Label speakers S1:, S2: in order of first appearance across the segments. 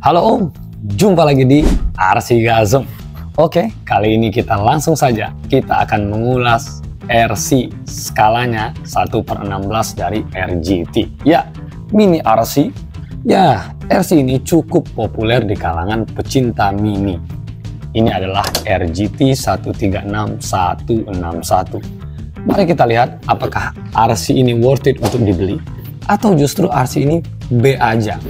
S1: Halo Om, jumpa lagi di RC Gazem. Oke, kali ini kita langsung saja. Kita akan mengulas RC skalanya 1/16 dari RGT. Ya, mini RC. Ya, RC ini cukup populer di kalangan pecinta mini. Ini adalah RGT 136161. Mari kita lihat apakah RC ini worth it untuk dibeli atau justru RC ini B aja.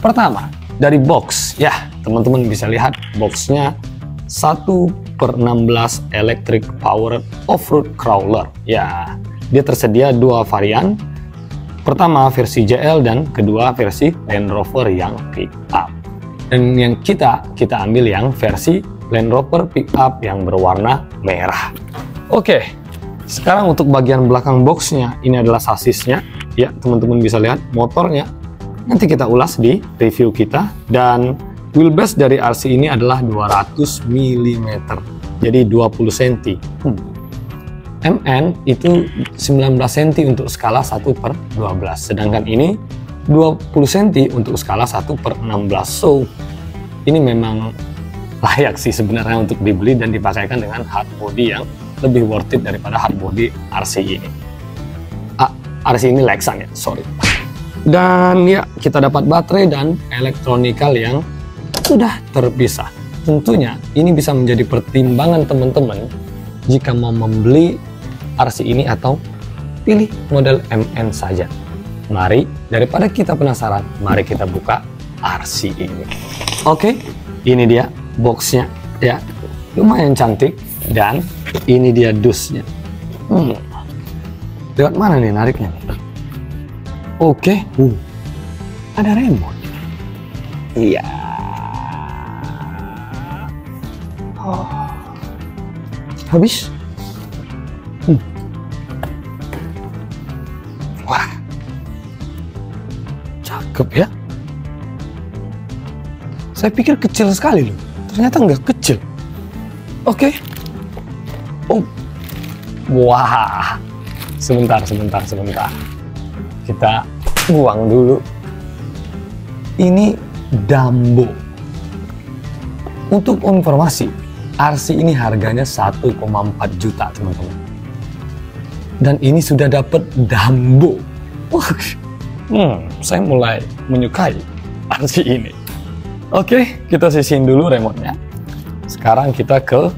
S1: Pertama, dari box. Ya, teman-teman bisa lihat boxnya 1/16 electric powered off-road crawler. Ya, dia tersedia dua varian. Pertama versi JL dan kedua versi Land Rover yang pick up. Dan yang kita ambil yang versi Land Rover pick up yang berwarna merah. Oke, sekarang untuk bagian belakang boxnya, ini adalah sasisnya. Ya, teman-teman bisa lihat motornya. Nanti kita ulas di review kita. Dan wheelbase dari RC ini adalah 200 mm, jadi 20 cm. MN itu 19 cm untuk skala 1/12, sedangkan ini 20 cm untuk skala 1/16. So, ini memang layak sih sebenarnya untuk dibeli dan dipakaikan dengan hard body yang lebih worth it daripada hard body RC ini. RC ini Lexan ya, sorry. Dan ya, kita dapat baterai dan elektronikal yang sudah terpisah. Tentunya ini bisa menjadi pertimbangan teman-teman jika mau membeli RC ini atau pilih model MN saja. Mari, daripada kita penasaran, mari kita buka RC ini. Oke, ini dia boxnya ya, lumayan cantik. Dan ini dia dusnya. Lewat mana nih nariknya? Oke, ada remote. Iya. Habis. Wah, cakep ya. Saya pikir kecil sekali loh. Ternyata nggak kecil. Oke. Oh, wah. Sebentar. Kita buang dulu. Ini Dambo. Untuk informasi, RC ini harganya 1,4 juta teman-teman. Dan ini sudah dapat Dambo. Saya mulai menyukai RC ini. Oke, kita sisihin dulu remote-nya. Sekarang kita ke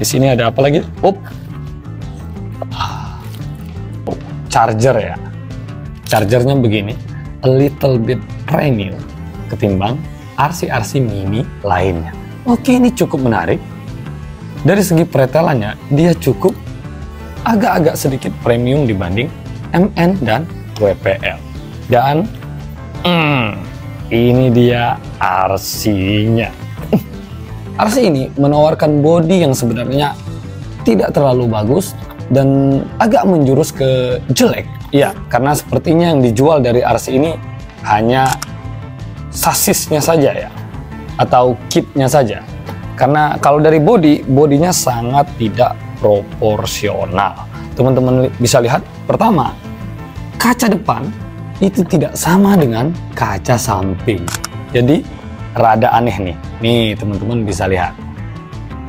S1: di sini ada apa lagi? Charger ya. Chargernya begini, a little bit premium ketimbang RC mini lainnya. Oke, ini cukup menarik. Dari segi pretelannya, dia cukup agak-agak sedikit premium dibanding MN dan WPL. Dan ini dia RC-nya. RC ini menawarkan bodi yang sebenarnya tidak terlalu bagus dan agak menjurus ke jelek. Ya, karena sepertinya yang dijual dari RC ini hanya sasisnya saja ya, atau kitnya saja. Karena kalau dari bodinya sangat tidak proporsional. Teman-teman bisa lihat, pertama, kaca depan itu tidak sama dengan kaca samping. Jadi rada aneh nih. Nih teman-teman bisa lihat.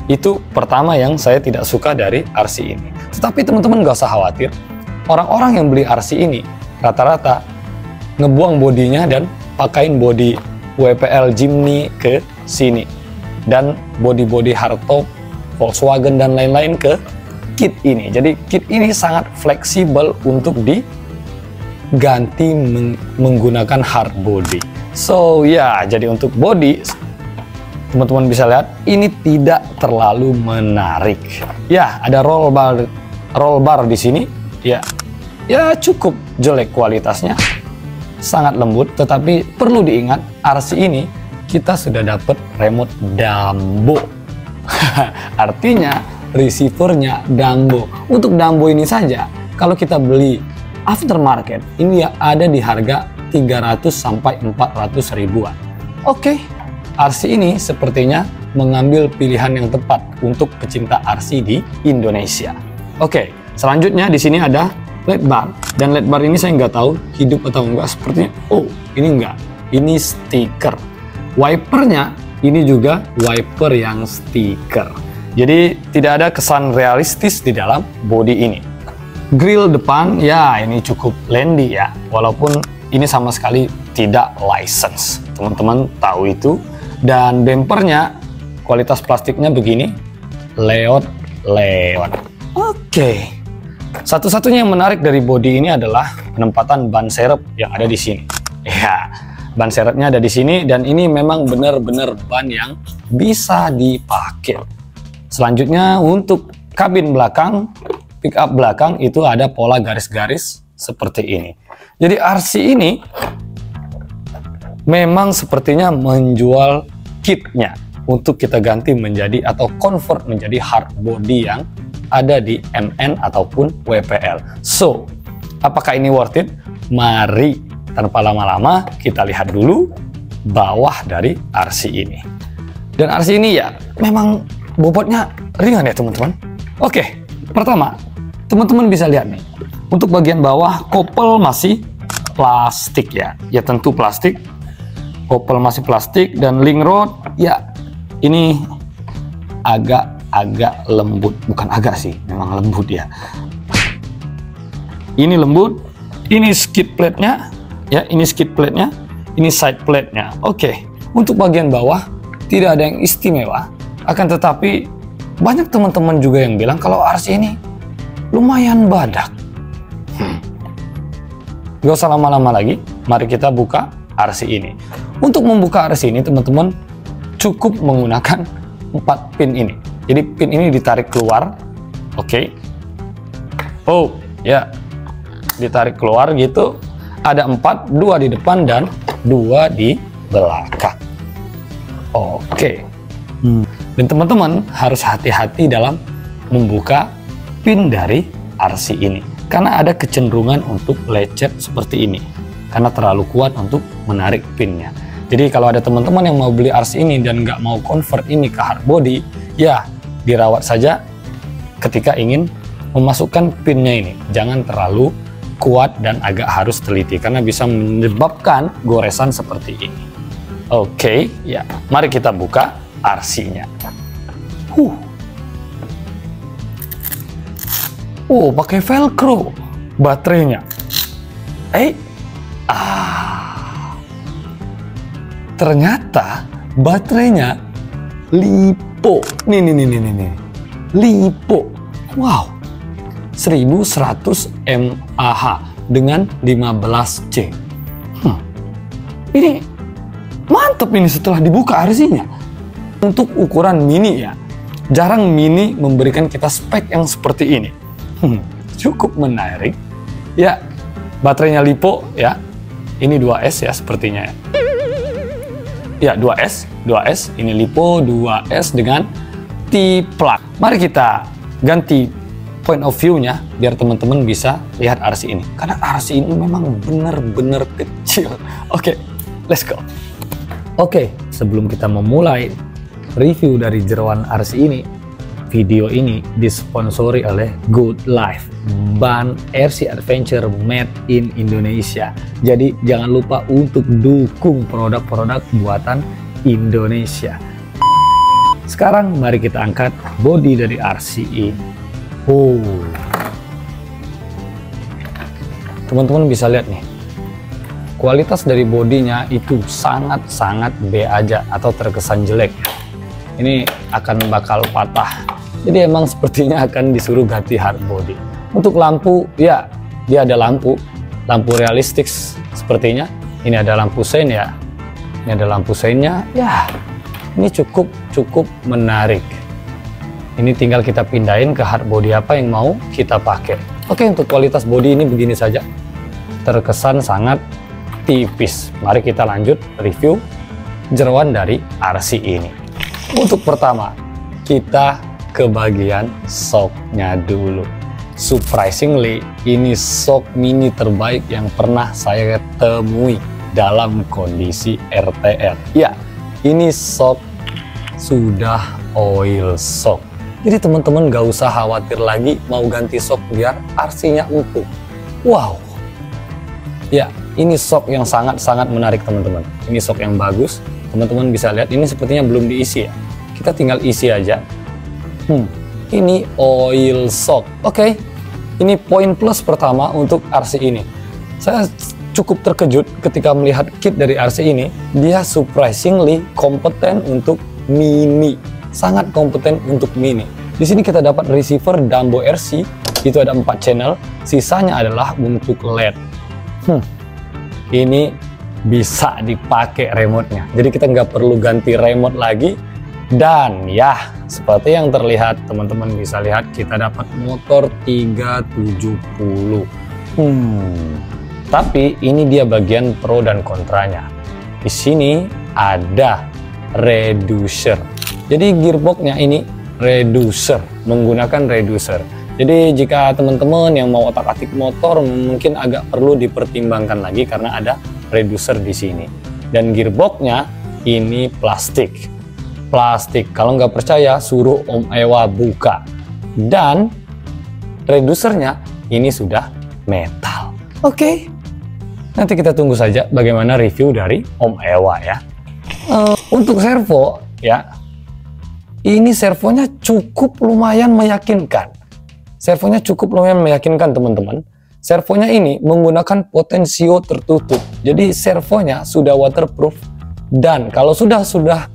S1: Itu pertama yang saya tidak suka dari RC ini. Tetapi teman-teman gak usah khawatir. Orang-orang yang beli RC ini rata-rata ngebuang bodinya dan pakain bodi WPL Jimny ke sini. Dan bodi-bodi hardtop, Volkswagen dan lain-lain ke kit ini. Jadi kit ini sangat fleksibel untuk diganti menggunakan hard body. So ya, jadi untuk body teman-teman bisa lihat ini tidak terlalu menarik. Ya, ada roll bar di sini. Ya cukup jelek kualitasnya, sangat lembut. Tetapi perlu diingat, RC ini kita sudah dapat remote Dambo. Artinya receivernya Dambo. Untuk Dambo ini saja, kalau kita beli aftermarket, ini ada di harga 300 sampai 400 ribuan. Oke, RC ini sepertinya mengambil pilihan yang tepat untuk pecinta RC di Indonesia. Oke, selanjutnya di sini ada LED bar, dan LED bar ini saya nggak tahu hidup atau enggak. Sepertinya, oh ini enggak, ini stiker. Wipernya ini juga wiper yang stiker. Jadi tidak ada kesan realistis di dalam bodi ini. Grill depan ya ini cukup landy ya, walaupun ini sama sekali tidak license. Teman-teman tahu itu. Dan bempernya kualitas plastiknya begini, leot. Oke. Satu-satunya yang menarik dari bodi ini adalah penempatan ban serep yang ada di sini. Ya, ban serepnya ada di sini dan ini memang benar-benar ban yang bisa dipakai. Selanjutnya untuk kabin belakang, pickup belakang itu ada pola garis-garis seperti ini. Jadi RC ini memang sepertinya menjual kitnya untuk kita ganti menjadi atau convert menjadi hard body yang ada di MN ataupun WPL. So, apakah ini worth it? Mari tanpa lama-lama kita lihat dulu bawah dari RC ini. Dan RC ini ya memang bobotnya ringan ya teman-teman. Oke, pertama teman-teman bisa lihat nih, untuk bagian bawah kopel masih plastik ya tentu plastik, kopel masih plastik, dan link rod ya ini agak lembut, bukan agak sih, memang lembut ya. Ini lembut, ini skid plate-nya ya, ini skid plate-nya, ini side plate-nya. Oke, untuk bagian bawah tidak ada yang istimewa, akan tetapi banyak teman-teman juga yang bilang kalau RC ini lumayan badak. Gak usah lama-lama lagi, mari kita buka RC ini. Untuk membuka RC ini teman-teman cukup menggunakan 4 pin ini. Jadi pin ini ditarik keluar, oke. Oh ya, ditarik keluar gitu. Ada 4, 2 di depan dan 2 di belakang. Oke. Dan teman-teman harus hati-hati dalam membuka pin dari RC ini, karena ada kecenderungan untuk lecet seperti ini, karena terlalu kuat untuk menarik pinnya. Jadi kalau ada teman-teman yang mau beli RC ini dan nggak mau convert ini ke hard body, ya dirawat saja ketika ingin memasukkan pinnya ini. Jangan terlalu kuat dan agak harus teliti, karena bisa menyebabkan goresan seperti ini. Oke, ya mari kita buka RC-nya. Oh, pakai velcro baterainya. Ternyata baterainya LiPo. Nih. LiPo. Wow. 1100 mAh dengan 15C. Ini mantep ini setelah dibuka RC-nya. Untuk ukuran mini ya, jarang mini memberikan kita spek yang seperti ini. Cukup menarik. Ya, baterainya LiPo ya. Ini 2S ya sepertinya ya. Ya, 2S. Ini LiPo 2S dengan T-plug. Mari kita ganti point of view-nya biar teman-teman bisa lihat RC ini. Karena RC ini memang benar-benar kecil. Oke, let's go. Oke, sebelum kita memulai review dari jeroan RC ini, video ini disponsori oleh Good Life, ban RC Adventure made in Indonesia. Jadi jangan lupa untuk dukung produk-produk buatan Indonesia. Sekarang mari kita angkat bodi dari RC ini. Teman-teman bisa lihat nih, kualitas dari bodinya itu sangat-sangat B aja atau terkesan jelek. Ini akan bakal patah. Jadi emang sepertinya akan disuruh ganti hard body. Untuk lampu, ya dia ada lampu realistik sepertinya. Ini ada lampu sein ya. Ini ada lampu seinnya. Ya, ini cukup menarik. Ini tinggal kita pindahin ke hard body apa yang mau kita pakai. Oke, untuk kualitas body ini begini saja. Terkesan sangat tipis. Mari kita lanjut review jeroan dari RC ini. Untuk pertama, kita ke bagian shocknya dulu. Surprisingly, ini shock mini terbaik yang pernah saya temui dalam kondisi RTL. Ya, ini shock sudah oil shock. Jadi teman-teman gak usah khawatir lagi mau ganti shock biar RC-nya empuk. Wow. Ya, ini shock yang sangat-sangat menarik teman-teman. Ini shock yang bagus. Teman-teman bisa lihat ini sepertinya belum diisi ya. Kita tinggal isi aja. Ini oil shock. Oke. Ini poin plus pertama untuk RC ini. Saya cukup terkejut ketika melihat kit dari RC ini. Dia surprisingly kompeten untuk mini. Sangat kompeten untuk mini. Di sini kita dapat receiver Dumbo RC. Itu ada 4 channel. Sisanya adalah untuk LED. Ini bisa dipakai remote-nya. Jadi kita nggak perlu ganti remote lagi. Dan ya, seperti yang terlihat, teman-teman bisa lihat kita dapat motor 370. Tapi ini dia bagian pro dan kontranya. Di sini ada reducer. Jadi gearboxnya ini reducer, menggunakan reducer. Jadi jika teman-teman yang mau otak-atik motor mungkin agak perlu dipertimbangkan lagi karena ada reducer di sini. Dan gearboxnya ini plastik. Kalau nggak percaya suruh Om Ewa buka. Dan redusernya ini sudah metal. Oke. Nanti kita tunggu saja bagaimana review dari Om Ewa ya. Untuk servo ya, ini servonya cukup lumayan meyakinkan. Teman-teman. Servonya ini menggunakan potensio tertutup. Jadi servonya sudah waterproof. Dan kalau sudah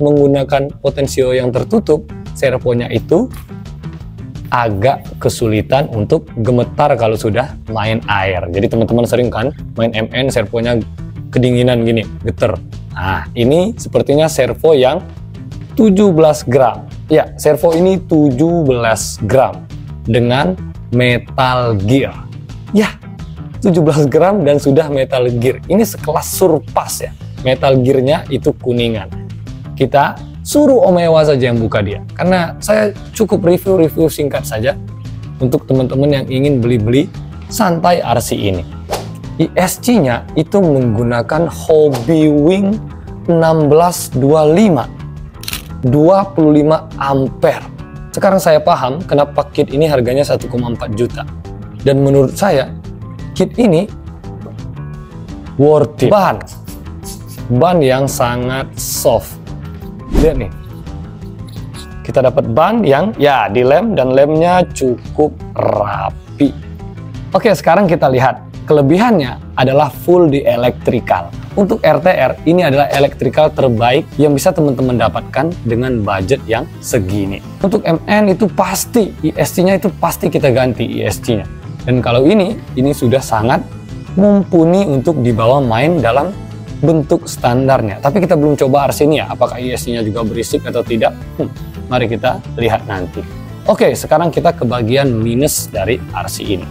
S1: menggunakan potensio yang tertutup, servonya itu agak kesulitan untuk gemetar kalau sudah main air. Jadi teman-teman sering kan main MN servonya kedinginan gini, geter. Nah, ini sepertinya servo yang 17 gram. Ya, servo ini 17 gram dengan metal gear. Ya, 17 gram dan sudah metal gear. Ini sekelas Surpass ya. Metal gearnya itu kuningan. Kita suruh Om Ewa saja yang buka dia. Karena saya cukup review singkat saja untuk teman-teman yang ingin beli-beli santai RC ini. ISC-nya itu menggunakan Hobbywing 1625. 25 ampere. Sekarang saya paham kenapa kit ini harganya 1,4 juta. Dan menurut saya kit ini worth it. Ban yang sangat soft. Lihat nih. Kita dapat ban yang ya dilem dan lemnya cukup rapi. Oke, sekarang kita lihat. Kelebihannya adalah full di electrical. Untuk RTR, ini adalah electrical terbaik yang bisa teman-teman dapatkan dengan budget yang segini. Untuk MN itu pasti, ISC-nya itu pasti kita ganti ISC-nya. Dan kalau ini sudah sangat mumpuni untuk dibawa main dalam bentuk standarnya. Tapi kita belum coba RC ini ya, apakah ISC-nya juga berisik atau tidak? Mari kita lihat nanti. Oke, sekarang kita ke bagian minus dari RC ini.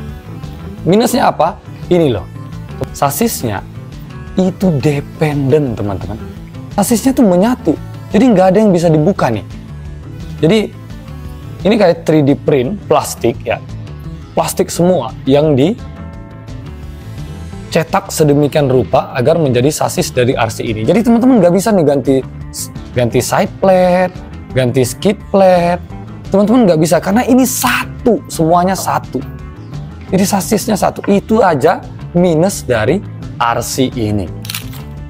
S1: Minusnya apa? Ini loh, sasisnya itu dependen teman-teman. Sasisnya tuh menyatu, jadi nggak ada yang bisa dibuka nih. Jadi ini kayak 3D print plastik ya, plastik semua yang dicetak sedemikian rupa agar menjadi sasis dari RC ini. Jadi teman-teman nggak bisa nih ganti side plate, ganti skid plate. Teman-teman nggak bisa karena ini satu, semuanya satu. Jadi sasisnya satu. Itu aja minus dari RC ini.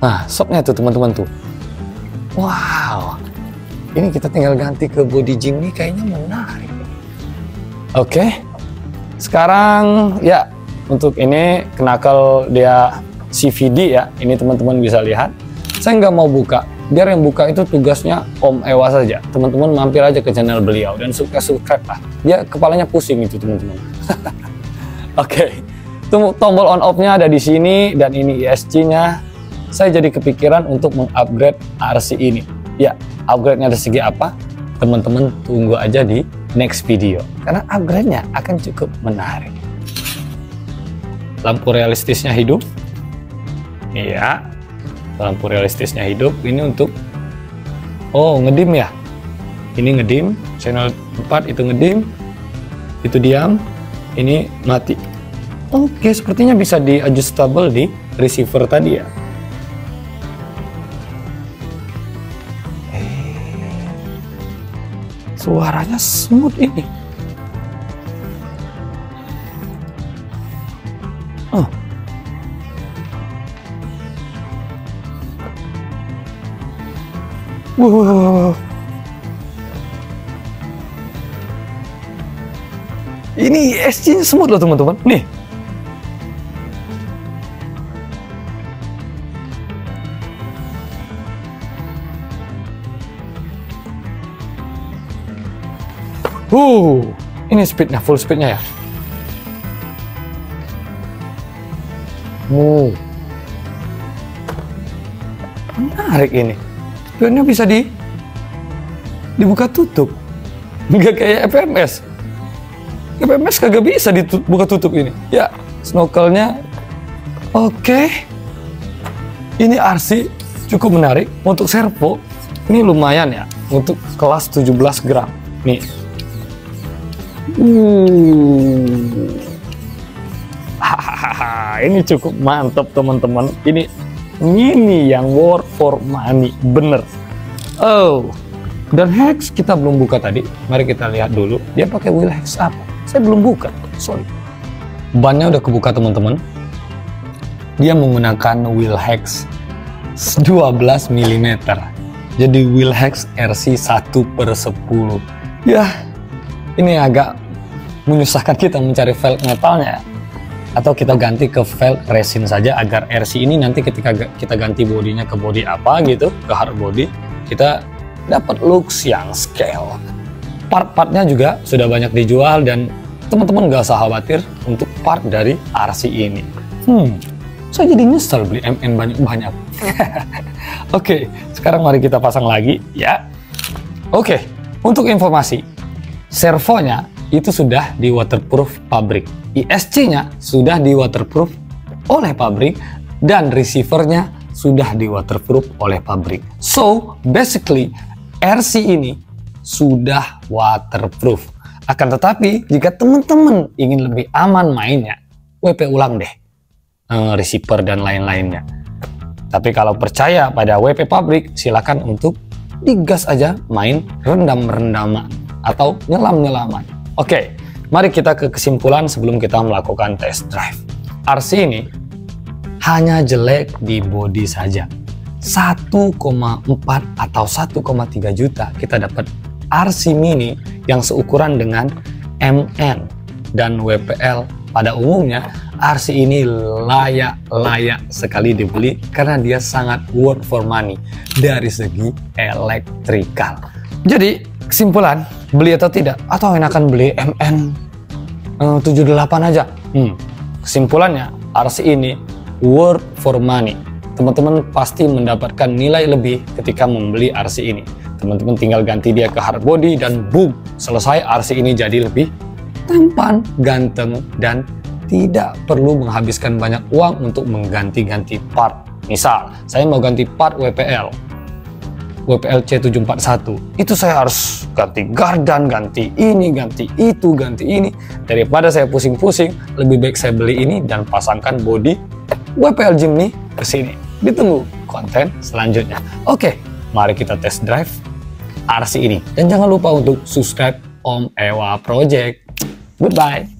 S1: Nah, shocknya tuh teman-teman tuh. Wow. Ini kita tinggal ganti ke body jing nih, kayaknya menarik. Oke. Sekarang ya untuk ini knuckle dia CVD ya. Ini teman-teman bisa lihat. Saya nggak mau buka. Biar yang buka itu tugasnya Om Ewa saja. Teman-teman mampir aja ke channel beliau dan subscribe lah. Dia kepalanya pusing itu teman-teman. Oke. Tombol on off-nya ada di sini dan ini ISC-nya. Saya jadi kepikiran untuk mengupgrade RC ini. Ya, upgrade-nya dari segi apa? Teman-teman tunggu aja di next video. Karena upgrade-nya akan cukup menarik. Lampu realistisnya hidup. Iya. Lampu realistisnya hidup. Ini untuk ngedim ya. Ini ngedim. Channel 4 itu ngedim. Itu diam. Ini mati. Oke, sepertinya bisa di adjustable di receiver tadi ya. Suaranya smooth ini. Wow. Ini SC-nya semut loh teman-teman. Nih. Ini speednya, full speednya ya. Menarik ini. Speednya bisa dibuka tutup. Nggak kayak FMS. FMS kagak bisa dibuka tutup ini. Ya, snorkelnya oke. Ini RC cukup menarik. Untuk servo, ini lumayan ya. Untuk kelas 17 gram. Nih. Ini cukup mantap teman-teman. Ini mini yang worth for money. Bener. Dan hex kita belum buka tadi. Mari kita lihat dulu. Dia pakai wheel hex apa? Saya belum buka, sorry. Bannya udah kebuka teman-teman. Dia menggunakan wheel hex 12 mm. Jadi wheel hex RC 1/10. Ya, ini agak menyusahkan kita mencari velg metalnya. Atau kita ganti ke velg resin saja agar RC ini nanti ketika kita ganti bodinya ke body apa gitu, ke hard body, kita dapat looks yang scale. Part-partnya juga sudah banyak dijual dan teman-teman gak usah khawatir untuk part dari RC ini. Saya jadi nyesel beli MN banyak-banyak. Oke, sekarang mari kita pasang lagi ya. Oke, untuk informasi, servonya itu sudah di waterproof pabrik. ISC-nya sudah di waterproof oleh pabrik dan receivernya sudah di waterproof oleh pabrik. So, basically RC ini sudah waterproof. Akan tetapi jika teman-teman ingin lebih aman mainnya, WP ulang deh receiver dan lain-lainnya. Tapi kalau percaya pada WP pabrik, silakan untuk digas aja main rendam-rendaman atau nyelam-nyelaman. Oke, mari kita ke kesimpulan sebelum kita melakukan test drive. RC ini hanya jelek di bodi saja. 1,4 atau 1,3 juta kita dapat RC mini yang seukuran dengan MN dan WPL. Pada umumnya RC ini layak sekali dibeli karena dia sangat worth for money dari segi elektrikal. Jadi kesimpulan, beli atau tidak, atau enakan beli MN 78 aja? Kesimpulannya RC ini worth for money. Teman-teman pasti mendapatkan nilai lebih ketika membeli RC ini. Teman-teman tinggal ganti dia ke hard body dan boom, selesai RC ini jadi lebih tampan, ganteng, dan tidak perlu menghabiskan banyak uang untuk mengganti-ganti part. Misal, saya mau ganti part WPL C741, itu saya harus ganti gardan, ganti ini, ganti itu, ganti ini. Daripada saya pusing-pusing, lebih baik saya beli ini dan pasangkan body WPL Jimny ke sini. Ditunggu konten selanjutnya. Oke, mari kita test drive RC ini. Dan jangan lupa untuk subscribe Om Ewa Project. Goodbye.